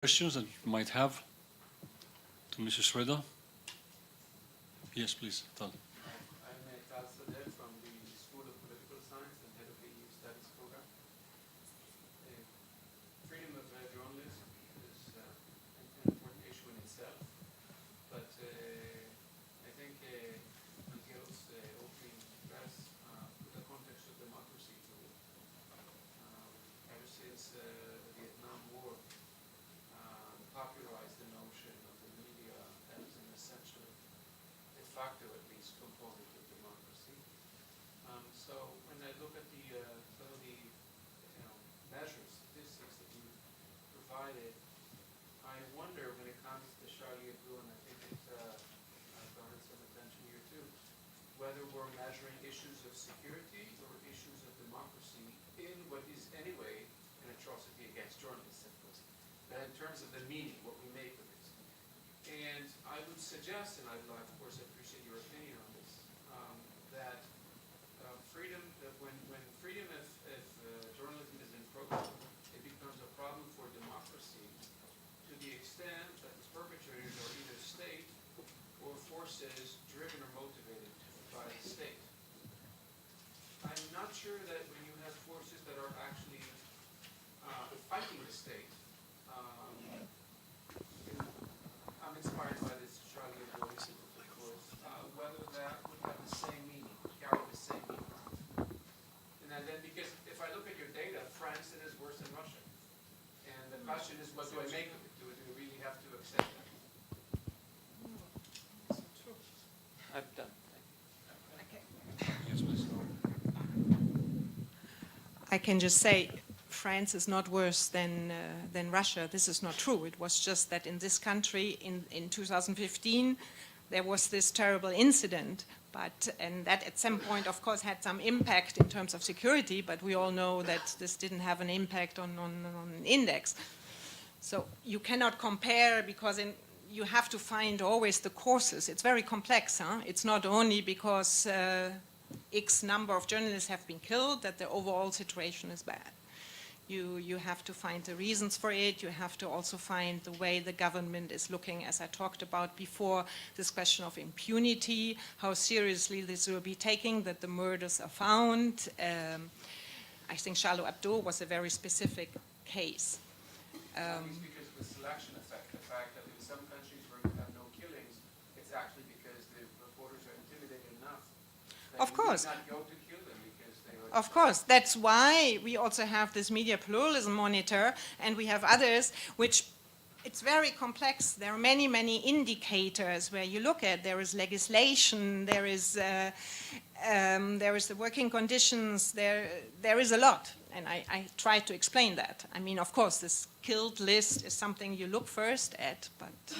Questions that you might have to Mrs. Schroeder? Yes, please, Tal. I'm Tal Sadeh from the School of Political Science and head of the EU Studies program. Freedom of journalism is an important issue in itself, but I think Miguel's opening address put the context of democracy to it. Ever since the Vietnam War, popularized the notion of the media as an essential, de facto at least, component of democracy. So when I look at the some of the measures, statistics that you provided, I wonder when it comes to Charlie Hebdo, and I think it's garnered some attention here too, whether we're measuring issues of security or issues of democracy in what is anyway an atrocity against journalists, of course. But in terms of the meaning, what we make of it. And I would suggest, and I'd like, of course, I appreciate your opinion on this, that freedom, that when freedom of journalism is encroached, it becomes a problem for democracy to the extent that its perpetrators are either state or forces driven or motivated by the state. I'm not sure that when you have forces that are actually fighting the state, I'm inspired by this Charlie Hebdo incident, of course, whether that would have the same meaning, carry the same meaning. And then, because if I look at your data, France is worse than Russia. And the question is, what do I make of it? Do we really have to accept that? I'm done. Yes, please. I can just say France is not worse than Russia. This is not true. It was just that in this country in 2015 there was this terrible incident, and that at some point of course had some impact in terms of security, but we all know that this didn't have an impact on an index. So you cannot compare, because you have to find always the causes. It's very complex. Huh? It's not only because X number of journalists have been killed that the overall situation is bad. You have to find the reasons for it. You have to also find the way the government is looking, as I talked about before, this question of impunity, how seriously this will be taken, that the murders are found. I think Charlie Hebdo was a very specific case. Because of the selection effect, the fact that in some countries where you have no killings, it's actually because the reporters are intimidated enough that of course. Not go to kill them because they were... Of course, that's why we also have this media pluralism monitor, and we have others, which it's very complex. There are many, many indicators where you look at. There is legislation, there is the working conditions, there is a lot, and I try to explain that. I mean, of course, this killed list is something you look first at, but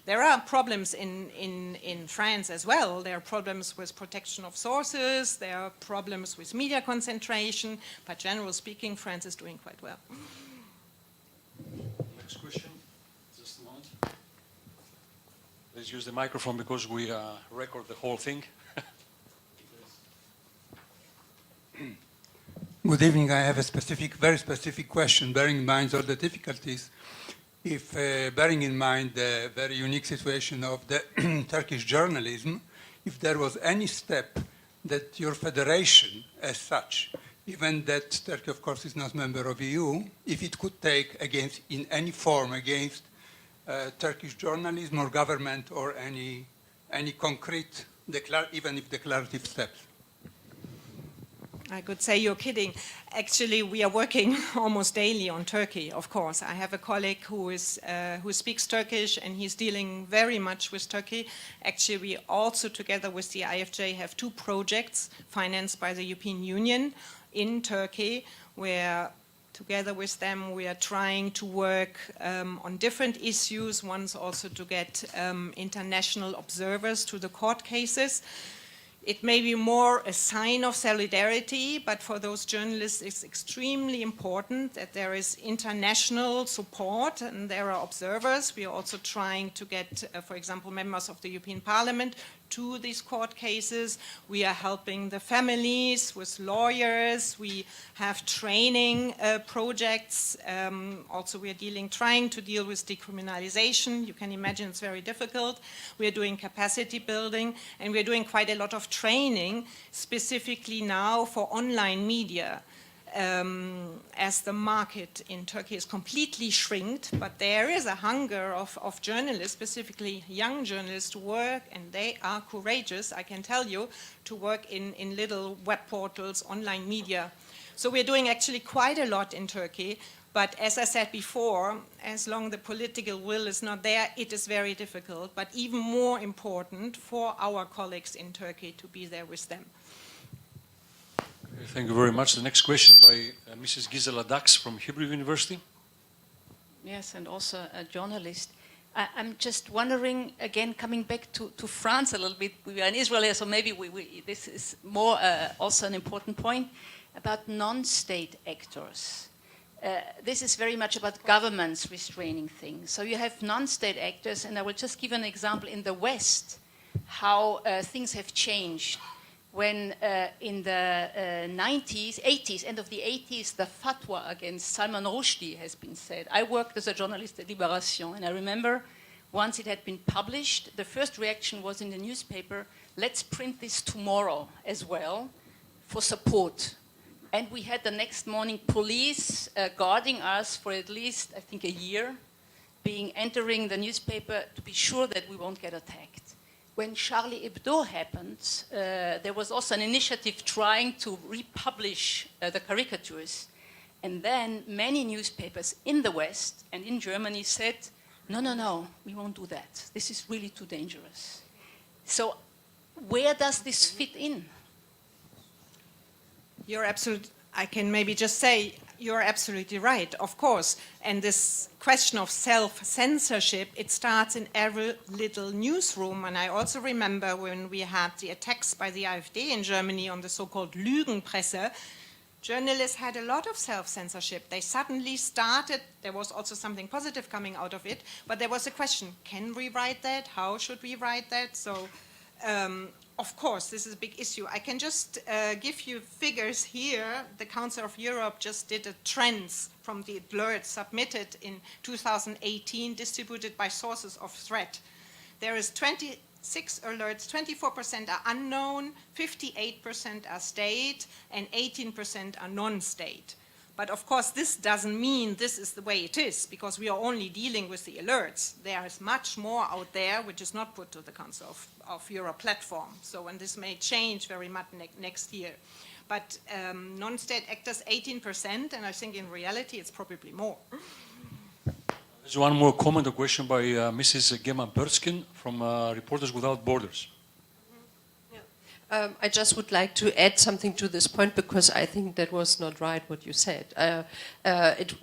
there are problems in France as well. There are problems with protection of sources, there are problems with media concentration, but generally speaking, France is doing quite well. Next question, just a moment. Let's use the microphone because we record the whole thing. Good evening. I have a very specific question, bearing in mind all the difficulties. If bearing in mind the very unique situation of the Turkish journalism, if there was any step that your federation as such, even that Turkey of course is not a member of EU, if it could take against, in any form, against Turkish journalism or government or any concrete, even if declarative steps. I could say you're kidding. Actually, we are working almost daily on Turkey, of course. I have a colleague who speaks Turkish, and he's dealing very much with Turkey. Actually, we also, together with the IFJ, have 2 projects financed by the European Union in Turkey, where together with them we are trying to work on different issues. One's also to get international observers to the court cases. It may be more a sign of solidarity, but for those journalists it's extremely important that there is international support and there are observers. We are also trying to get, for example, members of the European Parliament to these court cases. We are helping the families with lawyers. We have training projects. Also, we are trying to deal with decriminalization. You can imagine it's very difficult. We are doing capacity building, and we are doing quite a lot of training, specifically now for online media. As the market in Turkey is completely shrinked, but there is a hunger of journalists, specifically young journalists, to work, and they are courageous, I can tell you, to work in little web portals, online media. So we're doing actually quite a lot in Turkey, but as I said before, as long as the political will is not there, it is very difficult, but even more important for our colleagues in Turkey to be there with them. Thank you very much. The next question by Mrs. Gisela Dax from Hebdo University. Yes, and also a journalist. I'm just wondering, again, coming back to France a little bit. We are in Israel here, so maybe this is more also an important point about non-state actors. This is very much about governments restraining things. So you have non-state actors, and I will just give an example in the West, how things have changed. When in the 90s, 80s, end of the 80s, the fatwa against Salman Rushdie has been said. I worked as a journalist at Libération, and I remember once it had been published, the first reaction was in the newspaper, let's print this tomorrow as well for support. And we had the next morning police guarding us for at least, I think, a year, entering the newspaper to be sure that we won't get attacked. When Charlie Hebdo happened, there was also an initiative trying to republish the caricatures. And then many newspapers in the West and in Germany said, no, we won't do that. This is really too dangerous. So where does this fit in? You're absolutely, I can maybe just say, you're absolutely right, of course. And this question of self-censorship, it starts in every little newsroom. And I also remember when we had the attacks by the AfD in Germany on the so-called Lügenpresse, journalists had a lot of self-censorship. They suddenly started, there was also something positive coming out of it, but there was a question, can we write that? How should we write that? So, of course, this is a big issue. I can just give you figures here. The Council of Europe just did a trends from the alerts submitted in 2018, distributed by sources of threat. There is 26 alerts, 24% are unknown, 58% are state, and 18% are non-state. But of course, this doesn't mean this is the way it is, because we are only dealing with the alerts. There is much more out there which is not put to the Council of Europe platform. So, and this may change very much next year. But non-state actors, 18%, and I think in reality it's probably more. There's one more comment or question by Mrs. Gemma Burskin from Reporters Without Borders. I just would like to add something to this point, because I think that was not right what you said.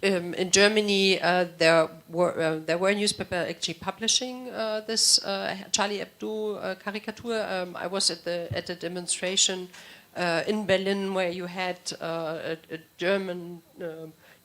In Germany, there were newspapers actually publishing this Charlie Hebdo caricature. I was at a demonstration in Berlin where you had a German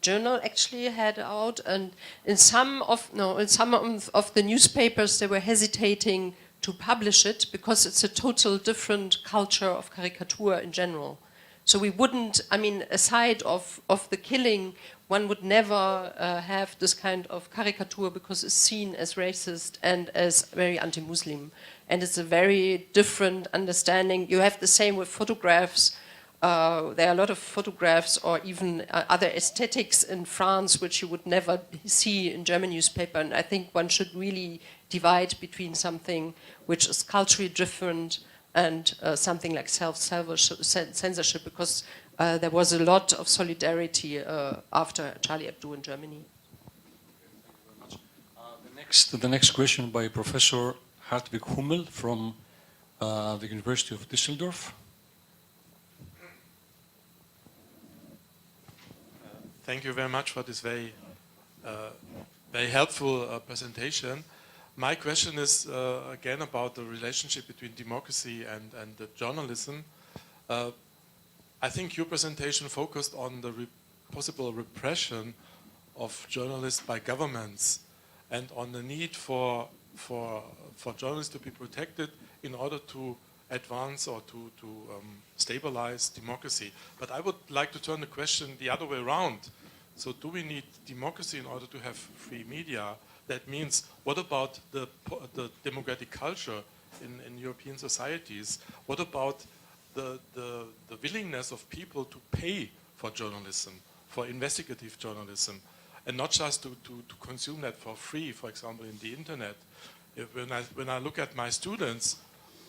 journal actually had out, and in some of the newspapers they were hesitating to publish it because it's a total different culture of caricature in general. So we wouldn't, I mean, aside of the killing, one would never have this kind of caricature because it's seen as racist and as very anti-Muslim. And it's a very different understanding. You have the same with photographs. There are a lot of photographs or even other aesthetics in France which you would never see in German newspaper. And I think one should really divide between something which is culturally different and something like self-censorship, because there was a lot of solidarity after Charlie Hebdo in Germany. Thank you very much. The next question by Professor Hartwig Hummel from the University of Düsseldorf. Thank you very much for this very helpful presentation. My question is again about the relationship between democracy and the journalism. I think your presentation focused on the possible repression of journalists by governments and on the need for journalists to be protected in order to advance or to stabilize democracy. But I would like to turn the question the other way around. So do we need democracy in order to have free media? That means, what about the democratic culture in European societies? What about the willingness of people to pay for journalism, for investigative journalism, and not just to consume that for free, for example, in the internet? When I look at my students,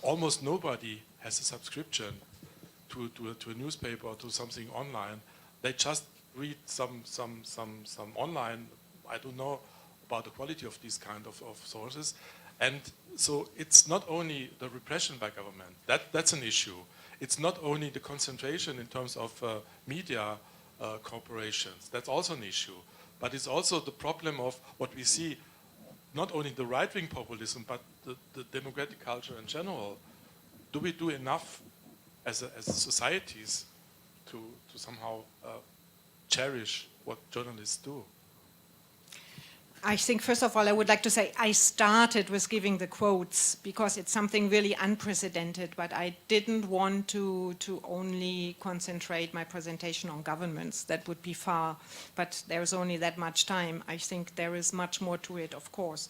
almost nobody has a subscription to a newspaper or to something online. They just read some online, I don't know about the quality of these kind of sources. And so it's not only the repression by government, that's an issue. It's not only the concentration in terms of media corporations, that's also an issue. But it's also the problem of what we see, not only the right-wing populism, but the democratic culture in general. Do we do enough as societies to somehow cherish what journalists do? I think, first of all, I would like to say I started with giving the quotes because it's something really unprecedented, but I didn't want to only concentrate my presentation on governments. That would be far, but there's only that much time. I think there is much more to it, of course.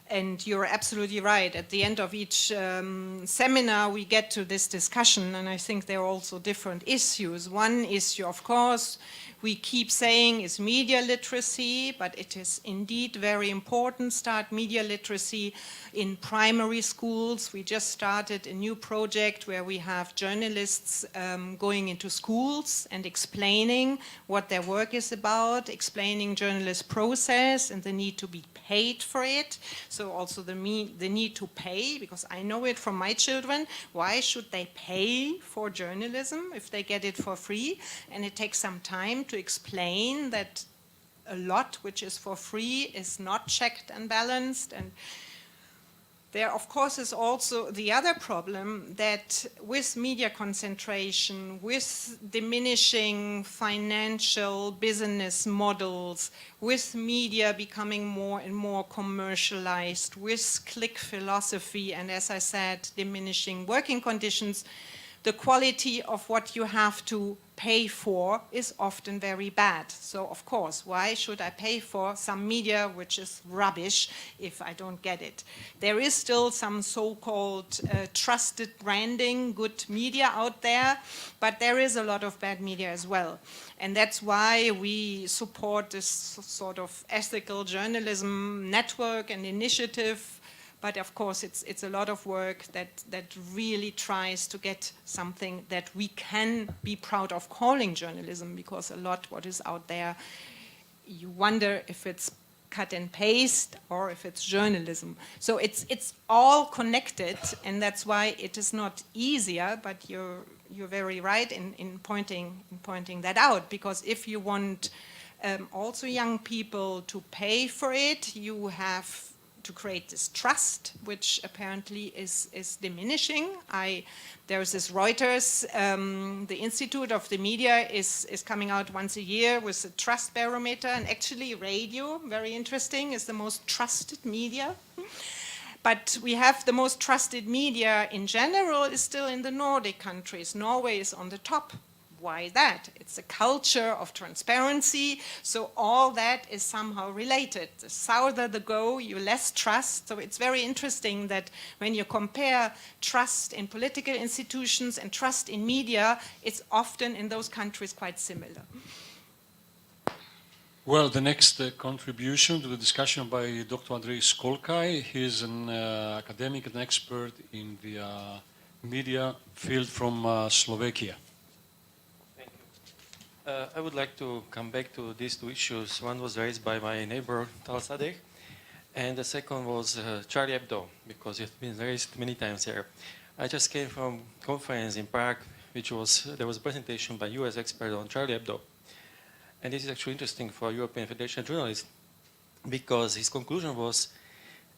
And you're absolutely right. At the end of each seminar, we get to this discussion, and I think there are also different issues. One issue, of course, we keep saying is media literacy, but it is indeed very important. Start media literacy in primary schools. We just started a new project where we have journalists going into schools and explaining what their work is about, explaining journalist process and the need to be paid for it. So also the need to pay, because I know it from my children. Why should they pay for journalism if they get it for free? And it takes some time to explain that a lot which is for free is not checked and balanced. And there, of course, is also the other problem that with media concentration, with diminishing financial business models, with media becoming more and more commercialized, with click philosophy, and as I said, diminishing working conditions, the quality of what you have to pay for is often very bad. So, of course, why should I pay for some media which is rubbish if I don't get it? There is still some so-called trusted branding, good media out there, but there is a lot of bad media as well. And that's why we support this sort of ethical journalism network and initiative. But of course, it's a lot of work that really tries to get something that we can be proud of calling journalism, because a lot what is out there, you wonder if it's cut and paste or if it's journalism. So it's all connected, and that's why it is not easier, but you're very right in pointing that out, because if you want also young people to pay for it, you have to create this trust, which apparently is diminishing. There's this Reuters, the Institute of the Media is coming out once a year with a trust barometer, and actually radio, very interesting, is the most trusted media. But we have the most trusted media in general is still in the Nordic countries. Norway is on the top. Why that? It's a culture of transparency, so all that is somehow related. The souther the go, you less trust. So it's very interesting that when you compare trust in political institutions and trust in media, it's often in those countries quite similar. Well, the next contribution to the discussion by Dr. Andrej Skolkaj. He is an academic and expert in the media field from Slovakia. I would like to come back to these two issues. One was raised by my neighbor, Tal Sadeh, and the second was Charlie Hebdo, because it's been raised many times here. I just came from a conference in Prague, there was a presentation by US expert on Charlie Hebdo. And this is actually interesting for European Federation of Journalists, because his conclusion was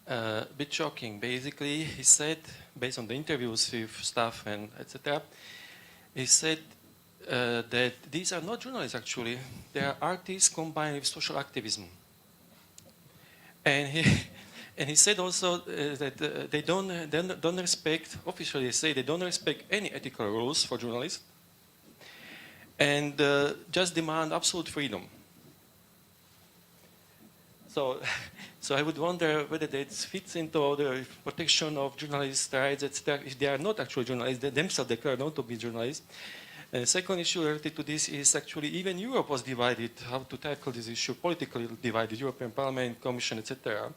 a bit shocking. Basically, he said, based on the interviews with staff and etc., he said that these are not journalists actually, they are artists combined with social activism. And he said also that they don't respect, officially they say they don't respect any ethical rules for journalists and just demand absolute freedom. So I would wonder whether that fits into the protection of journalists' rights, etc. If they are not actually journalists, they themselves declare not to be journalists. The second issue related to this is actually even Europe was divided, how to tackle this issue, politically divided, European Parliament, Commission, etc.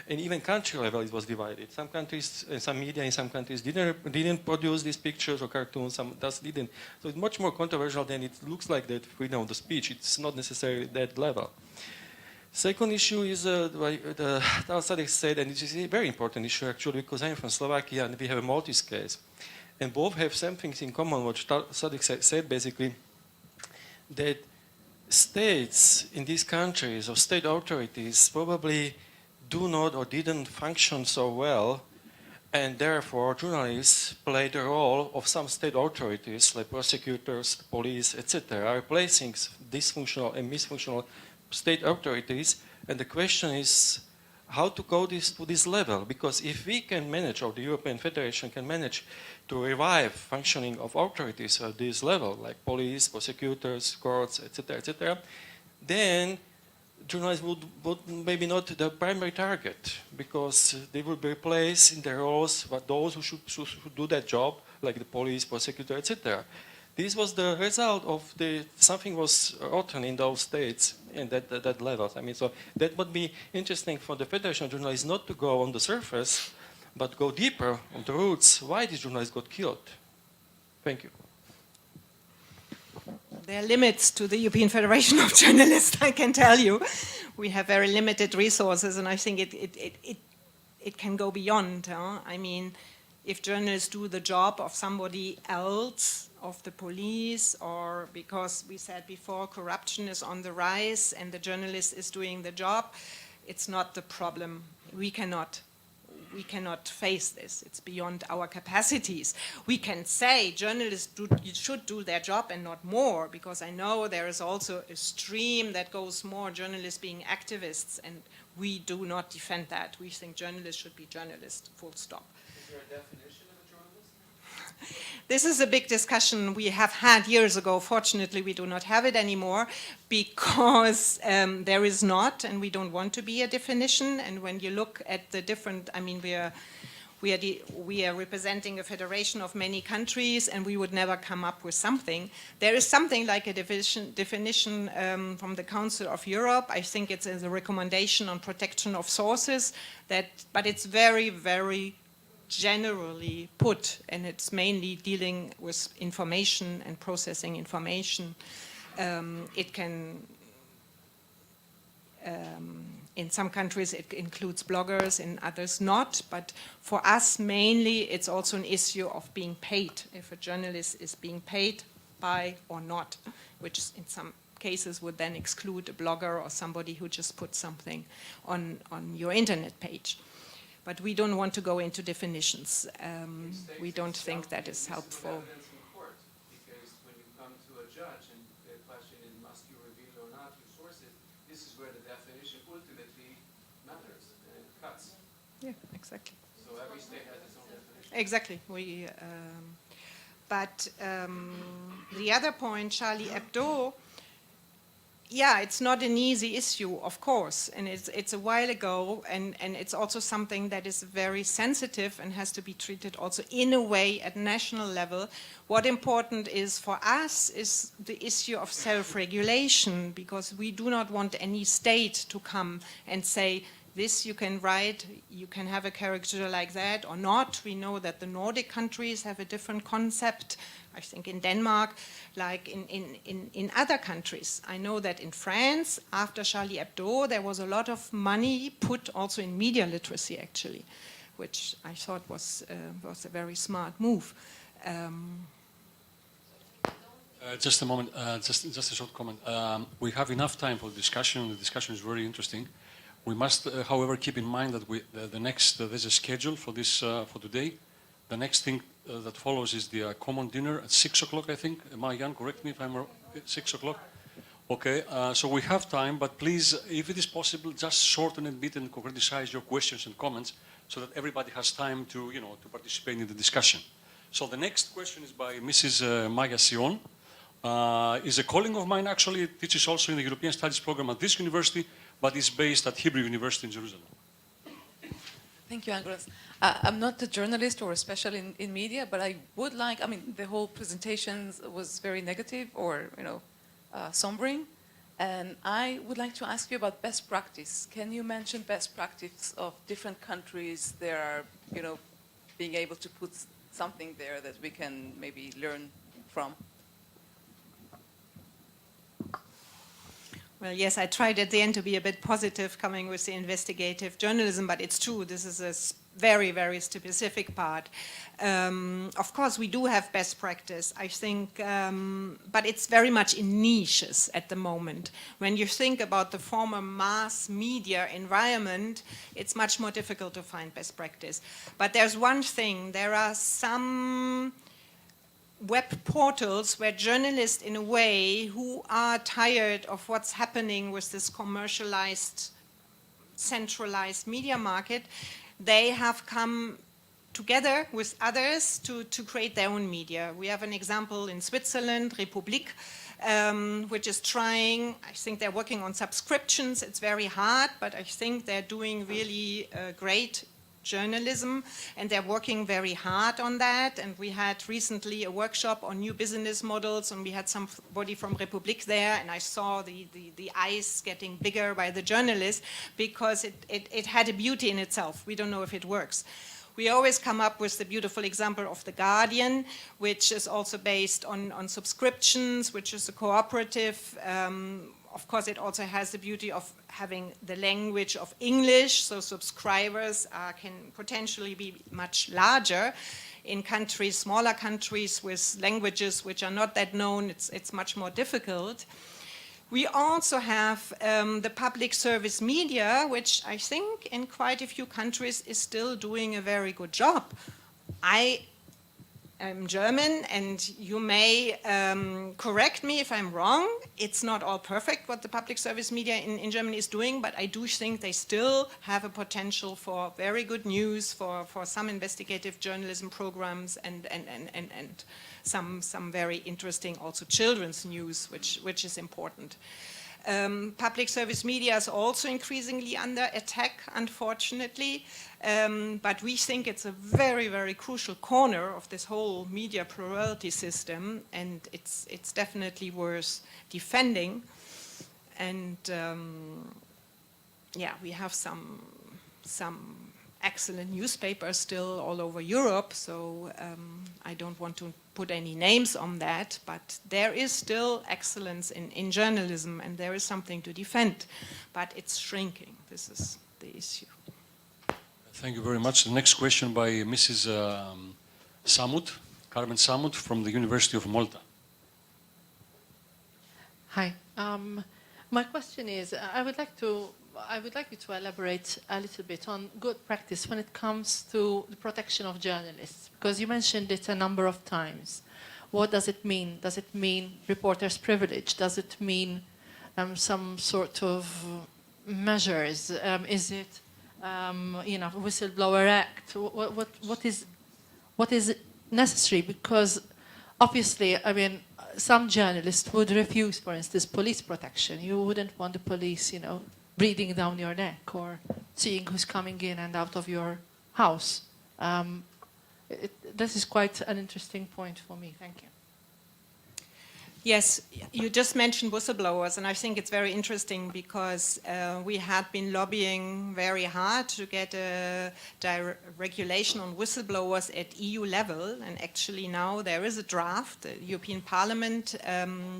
And even country level it was divided. Some countries, some media in some countries didn't produce these pictures or cartoons, some just didn't. So it's much more controversial than it looks like that freedom of the speech. It's not necessarily that level. Second issue is the Tal Sadek said, and this is a very important issue actually because I'm from Slovakia and we have a Maltese case. And both have some things in common, what Tal Sadek said basically, that states in these countries or state authorities probably do not or didn't function so well, and therefore journalists play the role of some state authorities like prosecutors, police, etc., replacing dysfunctional and misfunctional state authorities. And the question is how to go to this level, because if we can manage, or the European Federation can manage to revive functioning of authorities at this level, like police, prosecutors, courts, etc., then journalists would maybe not the primary target, because they will be replaced in their roles by those who should do that job, like the police, prosecutor, etc. This was the result of something was rotten in those states and that levels. I mean, so that would be interesting for the Federation of Journalists not to go on the surface, but go deeper on the roots why these journalists got killed. Thank you. There are limits to the European Federation of Journalists, I can tell you. We have very limited resources, and I think it can go beyond. I mean, if journalists do the job of somebody else, of the police, or because we said before corruption is on the rise and the journalist is doing the job, it's not the problem. We cannot face this. It's beyond our capacities. We can say journalists should do their job and not more, because I know there is also a stream that goes more journalists being activists, and we do not defend that. We think journalists should be journalists, full stop. Is there a definition of a journalist? This is a big discussion we have had years ago. Fortunately, we do not have it anymore because there is not, and we don't want to be a definition. And when you look at the different, I mean, we are representing a federation of many countries, and we would never come up with something. There is something like a definition from the Council of Europe. I think it's a recommendation on protection of sources, but it's very, very generally put, and it's mainly dealing with information and processing information. It can, in some countries it includes bloggers, in others not, but for us mainly it's also an issue of being paid, if a journalist is being paid by or not, which in some cases would then exclude a blogger or somebody who just put something on your internet page. But we don't want to go into definitions. We don't think that is helpful. Evidence in court, because when you come to a judge and the question is, must you reveal or not your sources, this is where the definition ultimately matters and cuts. Yeah, exactly. So every state has its own definition. Exactly. But the other point, Charlie Hebdo, yeah, it's not an easy issue, of course, and it's a while ago, and it's also something that is very sensitive and has to be treated also in a way at national level. What important is for us is the issue of self-regulation, because we do not want any state to come and say, this you can write, you can have a caricature like that or not. We know that the Nordic countries have a different concept, I think in Denmark, like in other countries. I know that in France, after Charlie Hebdo, there was a lot of money put also in media literacy, actually, which I thought was a very smart move. Just a moment, just a short comment. We have enough time for the discussion. The discussion is very interesting. We must, however, keep in mind that the next, there's a schedule for this, for today. The next thing that follows is the common dinner at 6 o'clock, I think. Am I young? Correct me if I'm wrong. 6 o'clock? Okay, so we have time, but please, if it is possible, just shorten it a bit and concretize your questions and comments so that everybody has time to, to participate in the discussion. So the next question is by Mrs. Maya Sion. Is a colleague of mine, actually teaches also in the European Studies program at this university, but is based at Hebdo University in Jerusalem. Thank you, Andres. I'm not a journalist or a special in media, but I would like, the whole presentation was very negative or, sombering. And I would like to ask you about best practice. Can you mention best practice of different countries that are, being able to put something there that we can maybe learn from? Well, yes, I tried at the end to be a bit positive coming with the investigative journalism, but it's true, this is a very, very specific part. Of course, we do have best practice, I think, but it's very much in niches at the moment. When you think about the former mass media environment, it's much more difficult to find best practice. But there's one thing, there are some web portals where journalists, in a way, who are tired of what's happening with this commercialized, centralized media market, they have come together with others to create their own media. We have an example in Switzerland, Republik, which is trying, I think they're working on subscriptions. It's very hard, but I think they're doing really great journalism, and they're working very hard on that. And we had recently a workshop on new business models, and we had somebody from Republik there, and I saw the eyes getting bigger by the journalists because it had a beauty in itself. We don't know if it works. We always come up with the beautiful example of The Guardian, which is also based on subscriptions, which is a cooperative. Of course, it also has the beauty of having the language of English, so subscribers can potentially be much larger. In countries, smaller countries with languages which are not that known, it's much more difficult. We also have the public service media, which I think in quite a few countries is still doing a very good job. I'm German, and you may correct me if I'm wrong. It's not all perfect what the public service media in Germany is doing, but I do think they still have a potential for very good news, for some investigative journalism programs, and some very interesting also children's news, which is important. Public service media is also increasingly under attack, unfortunately, but we think it's a very, very crucial corner of this whole media plurality system, and it's definitely worth defending. And yeah, we have some excellent newspapers still all over Europe, so I don't want to put any names on that, but there is still excellence in journalism, and there is something to defend, but it's shrinking. This is the issue. Thank you very much. The next question by Mrs. Samut, Carmen Samut from the University of Malta. Hi. My question is, I would like you to elaborate a little bit on good practice when it comes to the protection of journalists, because you mentioned it a number of times. What does it mean? Does it mean reporter's privilege? Does it mean some sort of measures? Is it, whistleblower act? What is necessary? Because obviously, some journalists would refuse, for instance, police protection. You wouldn't want the police, breathing down your neck or seeing who's coming in and out of your house. This is quite an interesting point for me. Thank you. Yes, you just mentioned whistleblowers, and I think it's very interesting because we had been lobbying very hard to get a regulation on whistleblowers at EU level, and actually now there is a draft. The European Parliament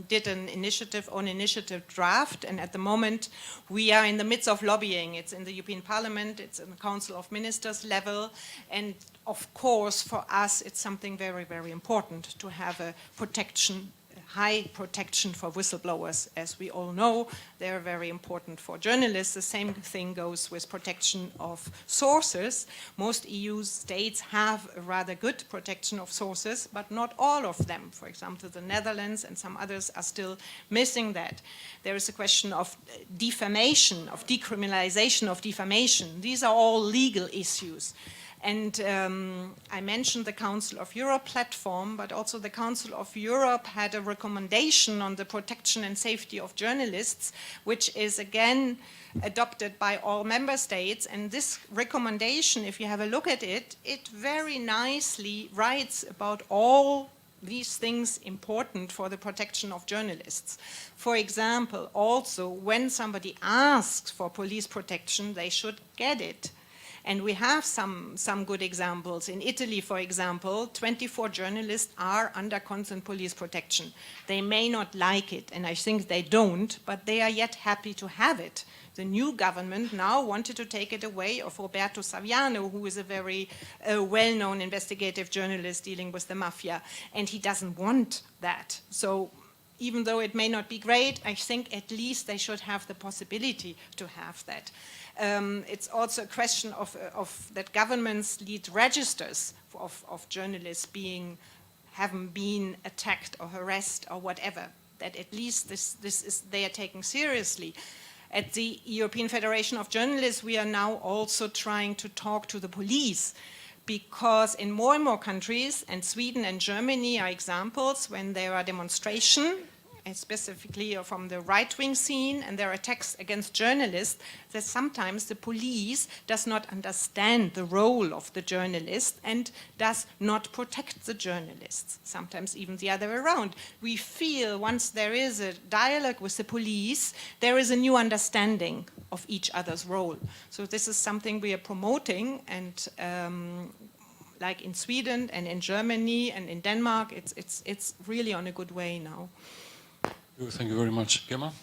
did an initiative draft, and at the moment we are in the midst of lobbying. It's in the European Parliament, it's in the Council of Ministers level, and of course for us it's something very, very important to have a protection, high protection for whistleblowers. As we all know, they're very important for journalists. The same thing goes with protection of sources. Most EU states have a rather good protection of sources, but not all of them. For example, the Netherlands and some others are still missing that. There is a question of defamation, of decriminalization of defamation. These are all legal issues. And I mentioned the Council of Europe platform, but also the Council of Europe had a recommendation on the protection and safety of journalists, which is again adopted by all member states. And this recommendation, if you have a look at it, it very nicely writes about all these things important for the protection of journalists. For example, also when somebody asks for police protection, they should get it. And we have some good examples. In Italy, for example, 24 journalists are under constant police protection. They may not like it, and I think they don't, but they are yet happy to have it. The new government now wanted to take it away of Roberto Saviano, who is a very well-known investigative journalist dealing with the mafia, and he doesn't want that. So even though it may not be great, I think at least they should have the possibility to have that. It's also a question of that governments lead registers of journalists haven't been attacked or harassed or whatever. That at least they are taken seriously. At the European Federation of Journalists, we are now also trying to talk to the police, because in more and more countries, and Sweden and Germany are examples, when there are demonstrations, and specifically from the right-wing scene, and there are attacks against journalists, that sometimes the police does not understand the role of the journalist and does not protect the journalists, sometimes even the other way around. We feel once there is a dialogue with the police, there is a new understanding of each other's role. So this is something we are promoting, and like in Sweden and in Germany and in Denmark, it's really on a good way now. Thank you very much. Gemma?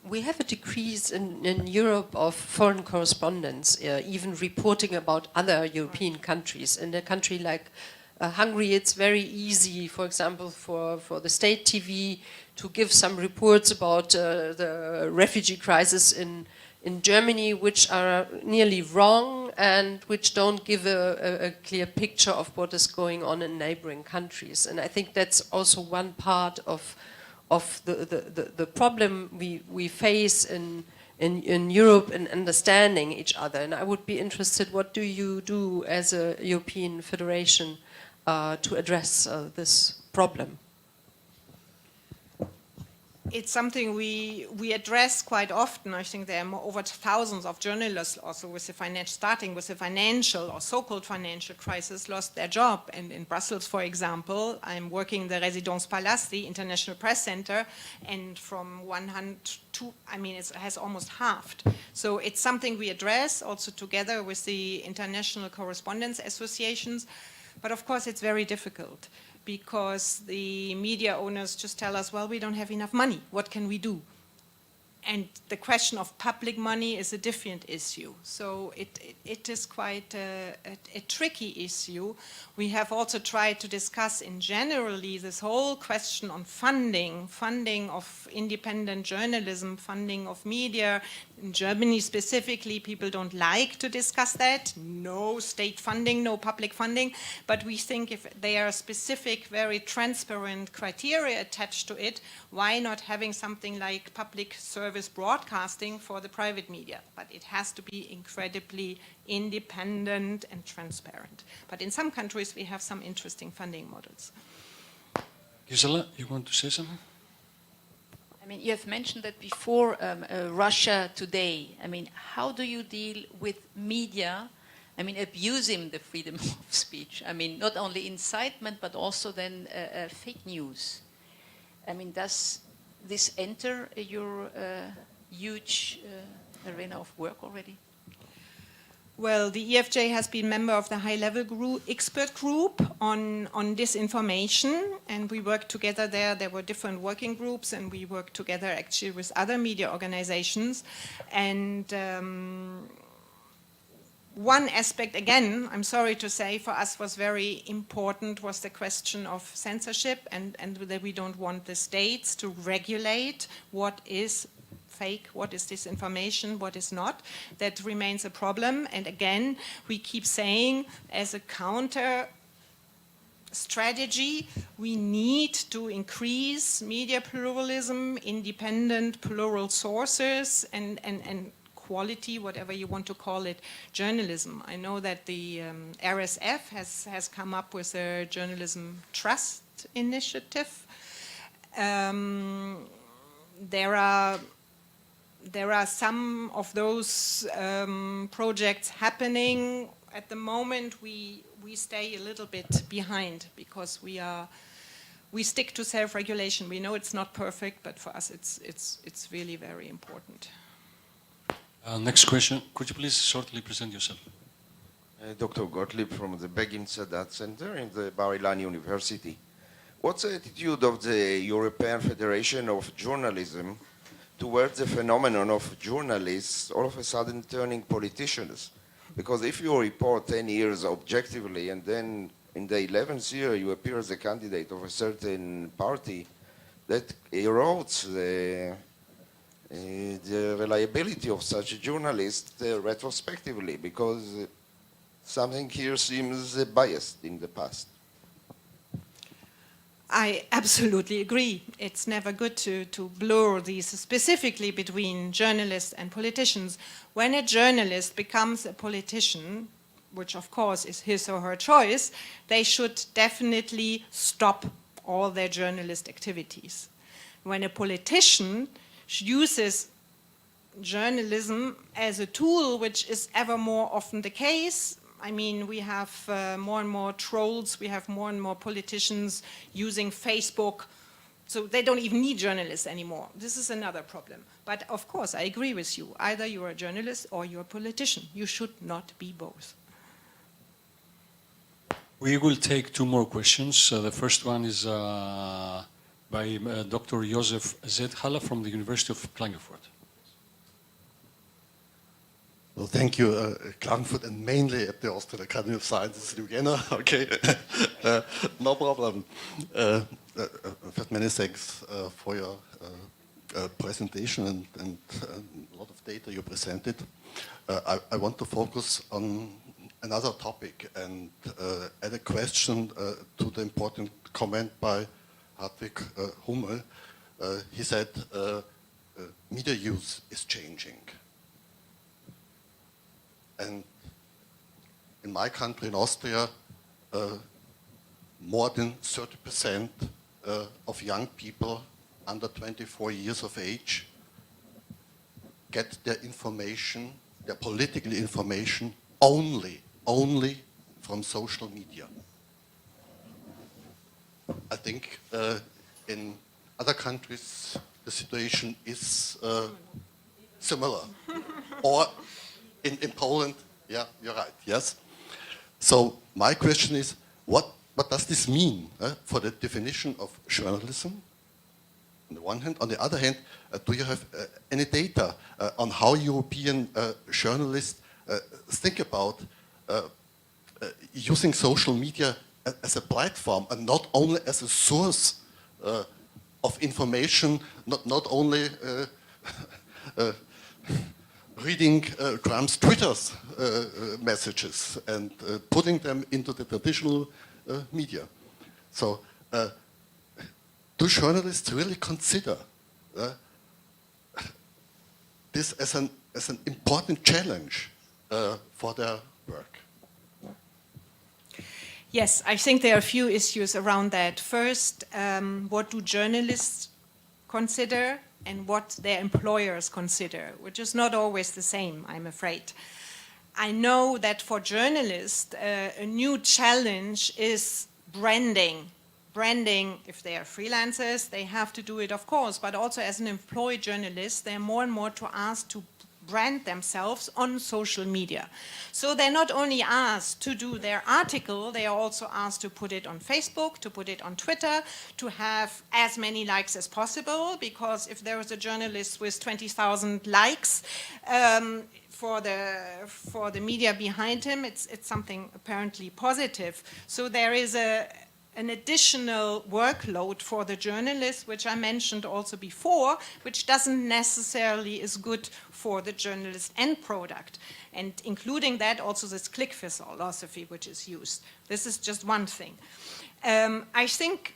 We have a decrease in Europe of foreign correspondents, even reporting about other European countries. In a country like Hungary, it's very easy, for example, for the state TV to give some reports about the refugee crisis in Germany, which are nearly wrong and which don't give a clear picture of what is going on in neighboring countries. And I think that's also one part of the problem we face in Europe in understanding each other. And I would be interested, what do you do as a European federation to address this problem? It's something we address quite often. I think there are over thousands of journalists also with starting with the financial or so-called financial crisis lost their job. And in Brussels, for example, I'm working the Résidence Palace, the International Press Center, and from 100 to, it has almost halved. So it's something we address also together with the International Correspondents Associations. But of course, it's very difficult, because the media owners just tell us, well, we don't have enough money. What can we do? And the question of public money is a different issue. So it is quite a tricky issue. We have also tried to discuss in generally this whole question on funding of independent journalism, funding of media. In Germany specifically, people don't like to discuss that. No state funding, no public funding. But we think if there are specific, very transparent criteria attached to it, why not having something like public service broadcasting for the private media? But it has to be incredibly independent and transparent. But in some countries, we have some interesting funding models. Gisela, you want to say something? You have mentioned that before, Russia today. How do you deal with media, abusing the freedom of speech? Not only incitement, but also then fake news. Does this enter your huge arena of work already? Well, the EFJ has been member of the high-level expert group on disinformation, and we worked together there. There were different working groups, and we worked together actually with other media organizations. And one aspect, again, I'm sorry to say, for us was very important was the question of censorship and that we don't want the states to regulate what is fake, what is disinformation, what is not. That remains a problem. And again, we keep saying as a counter strategy, we need to increase media pluralism, independent plural sources, and quality, whatever you want to call it, journalism. I know that the RSF has come up with a journalism trust initiative. There are some of those projects happening. At the moment, we stay a little bit behind because we stick to self-regulation. We know it's not perfect, but for us, it's really very important. Next question. Could you please shortly present yourself? Dr. Gottlieb from the Begin Sadat Center in the Bar-Ilan University. What's the attitude of the European Federation of Journalism towards the phenomenon of journalists all of a sudden turning politicians? Because if you report 10 years objectively and then in the 11th year you appear as a candidate of a certain party, that erodes the reliability of such a journalist retrospectively, because something here seems biased in the past. I absolutely agree. It's never good to blur these specifically between journalists and politicians. When a journalist becomes a politician, which of course is his or her choice, they should definitely stop all their journalist activities. When a politician uses journalism as a tool, which is ever more often the case, I mean, we have more and more trolls, we have more and more politicians using Facebook, so they don't even need journalists anymore. This is another problem. But of course, I agree with you. Either you're a journalist or you're a politician. You should not be both. We will take two more questions. The first one is by Dr. Josef Zedhala from the University of Klagenfurt. Well, thank you, Klagenfurt, and mainly at the Austrian Academy of Sciences in Vienna. Okay, no problem. First, many thanks for your presentation and a lot of data you presented. I want to focus on another topic and add a question to the important comment by Hartwig Hummel. He said media use is changing. And in my country, in Austria, more than 30% of young people under 24 years of age get their information, their political information, only from social media. I think in other countries the situation is similar. Or in Poland, yeah, you're right, yes. So my question is, what does this mean for the definition of journalism, on the one hand? On the other hand, do you have any data on how European journalists think about using social media as a platform and not only as a source of information, not only reading Trump's Twitter's messages and putting them into the traditional media. So, do journalists really consider this as an important challenge for their work? Yes, I think there are a few issues around that. First, what do journalists consider and what their employers consider, which is not always the same, I'm afraid. I know that for journalists, a new challenge is branding. Branding, if they are freelancers, they have to do it, of course, but also as an employed journalist, they're more and more asked to brand themselves on social media. So they're not only asked to do their article, they are also asked to put it on Facebook, to put it on Twitter, to have as many likes as possible, because if there is a journalist with 20,000 likes, for the media behind him, it's something apparently positive. So there is an additional workload for the journalists, which I mentioned also before, which doesn't necessarily is good for the journalist end product. And including that, also this click philosophy, which is used. This is just one thing. I think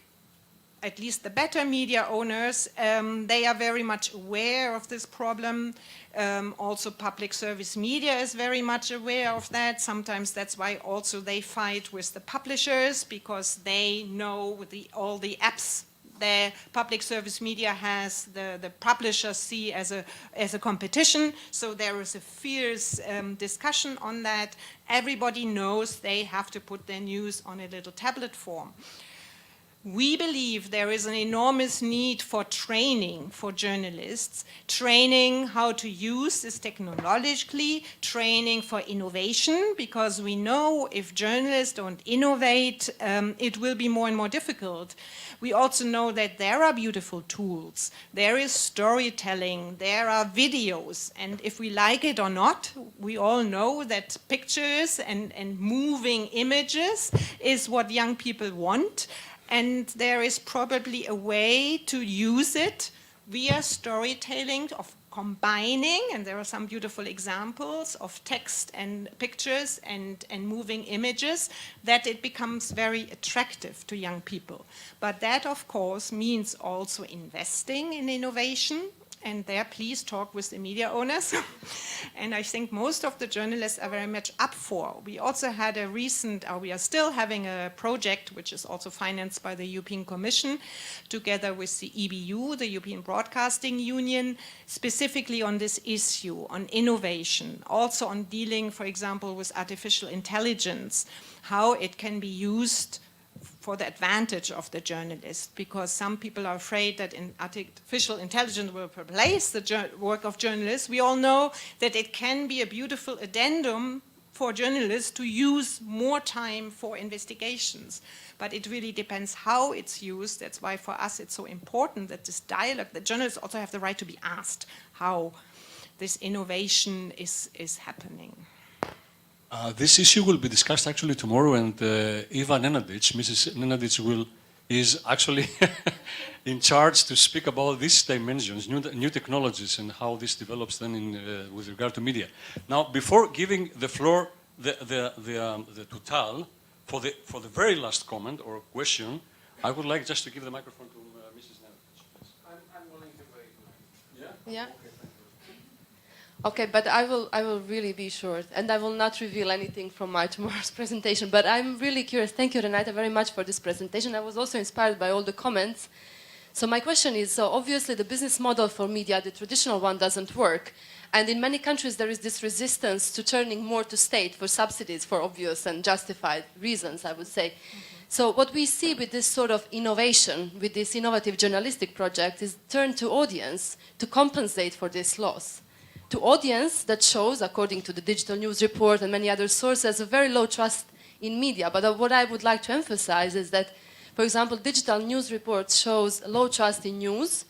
at least the better media owners, they are very much aware of this problem. Also public service media is very much aware of that. Sometimes that's why also they fight with the publishers, because they know all the apps the public service media has, the publishers see as a competition. So there is a fierce discussion on that. Everybody knows they have to put their news on a little tablet form. We believe there is an enormous need for training for journalists, training how to use this technologically, training for innovation, because we know if journalists don't innovate, it will be more and more difficult. We also know that there are beautiful tools, there is storytelling, there are videos, and if we like it or not, we all know that pictures and moving images is what young people want. And there is probably a way to use it via storytelling, of combining, and there are some beautiful examples of text and pictures and moving images, that it becomes very attractive to young people. But that, of course, means also investing in innovation. And there, please talk with the media owners. And I think most of the journalists are very much up for. We also had we are still having a project which is also financed by the European Commission, together with the EBU, the European Broadcasting Union, specifically on this issue, on innovation, also on dealing, for example, with artificial intelligence, how it can be used for the advantage of the journalist, because some people are afraid that artificial intelligence will replace the work of journalists. We all know that it can be a beautiful addendum for journalists to use more time for investigations. But it really depends how it's used. That's why for us it's so important that this dialogue, the journalists also have the right to be asked how this innovation is happening. This issue will be discussed actually tomorrow, and Eva Nenadic, Mrs. Nenadic, is actually in charge to speak about these dimensions, new technologies, and how this develops then with regard to media. Now, before giving the floor to Tal for the very last comment or question, I would like just to give the microphone to Mrs. Nenadic. I'm willing to wait. Yeah? Yeah. Okay, but I will really be short, and I will not reveal anything from my tomorrow's presentation, but I'm really curious. Thank you, Renata, very much for this presentation. I was also inspired by all the comments. So my question is, so obviously the business model for media, the traditional one, doesn't work, and in many countries there is this resistance to turning more to state for subsidies for obvious and justified reasons, I would say. So what we see with this sort of innovation, with this innovative journalistic project, is turn to audience to compensate for this loss. To audience that shows, according to the Digital News Report and many other sources, a very low trust in media. But what I would like to emphasize is that, for example, Digital News Report shows low trust in news,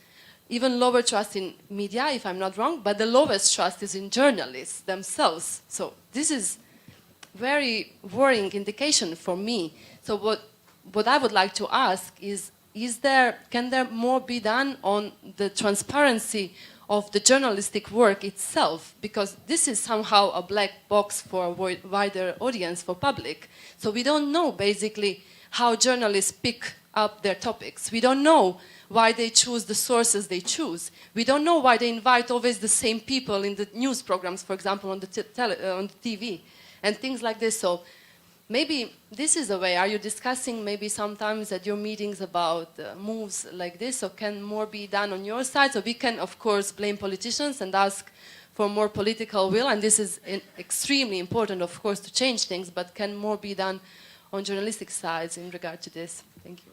even lower trust in media, if I'm not wrong, but the lowest trust is in journalists themselves. So this is very worrying indication for me. So what I would like to ask is can there more be done on the transparency of the journalistic work itself, because this is somehow a black box for a wider audience, for public. So we don't know basically how journalists pick up their topics. We don't know why they choose the sources they choose. We don't know why they invite always the same people in the news programs, for example, on the TV, and things like this. So maybe this is a way. Are you discussing maybe sometimes at your meetings about moves like this? So can more be done on your side? So we can, of course, blame politicians and ask for more political will. And this is extremely important, of course, to change things. But can more be done on journalistic sides in regard to this? Thank you.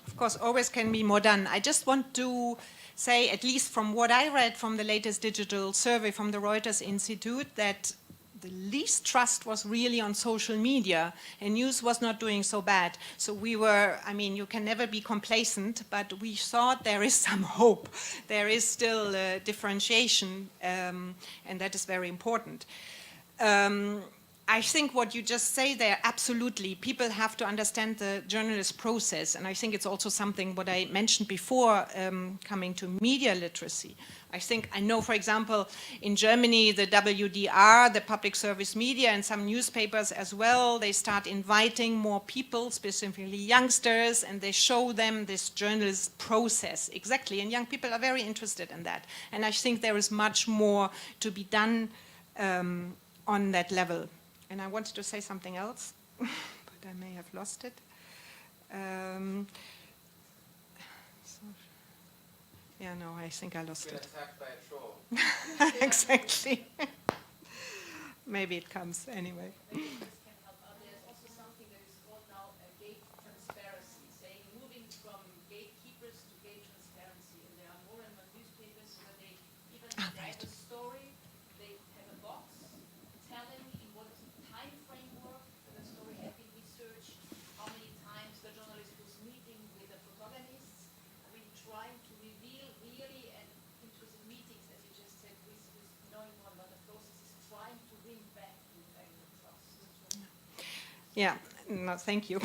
Of course, always can be more done. I just want to say, at least from what I read from the latest digital survey from the Reuters Institute, that the least trust was really on social media, and news was not doing so bad. So we were, I mean, you can never be complacent, but we thought there is some hope. There is still differentiation, and that is very important. I think what you just say there, absolutely, people have to understand the journalist process, and I think it's also something what I mentioned before, coming to media literacy. I know, for example, in Germany, the WDR, the public service media, and some newspapers as well, they start inviting more people, specifically youngsters, and they show them this journalist process, exactly, and young people are very interested in that. And I think there is much more to be done on that level. And I wanted to say something else, but I may have lost it. Yeah, no, I think I lost it. Attacked by a troll. Exactly. Maybe it comes anyway. Maybe this can help out. There's also something that is called now gate transparency, saying moving from gatekeepers to gate transparency. And there are more and more newspapers where they even write a story, they have a box telling in what time framework the story had been researched, how many times the journalist was meeting with the protagonists. I mean, trying to reveal really and into the meetings, as you just said, with knowing more about the processes, trying to bring back the trust. Yeah, no, thank you.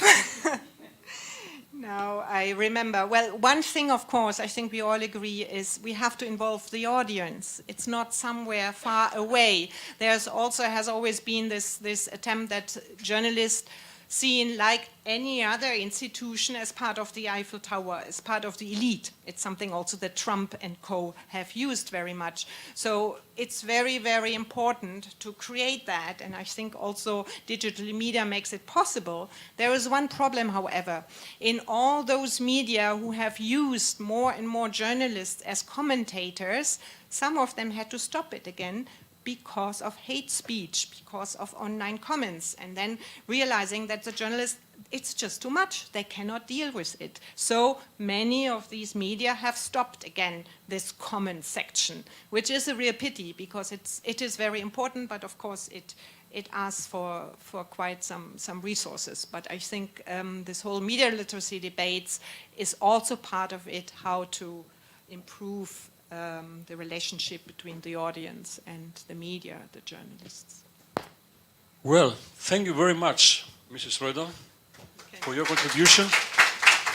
Now I remember, well, one thing, of course, I think we all agree is we have to involve the audience. It's not somewhere far away. There's also has always been this attempt that journalists seen like any other institution as part of the Eiffel Tower, as part of the elite. It's something also that Trump and co have used very much. So it's very, very important to create that, and I think also digital media makes it possible. There is one problem, however. In all those media who have used more and more journalists as commentators, some of them had to stop it again because of hate speech, because of online comments, and then realizing that the journalists, it's just too much. They cannot deal with it. So many of these media have stopped again this comment section, which is a real pity because it is very important, but of course it asks for quite some resources. But I think this whole media literacy debates is also part of it, how to improve the relationship between the audience and the media, the journalists. Well, thank you very much, Mrs. Reuter, for your contribution.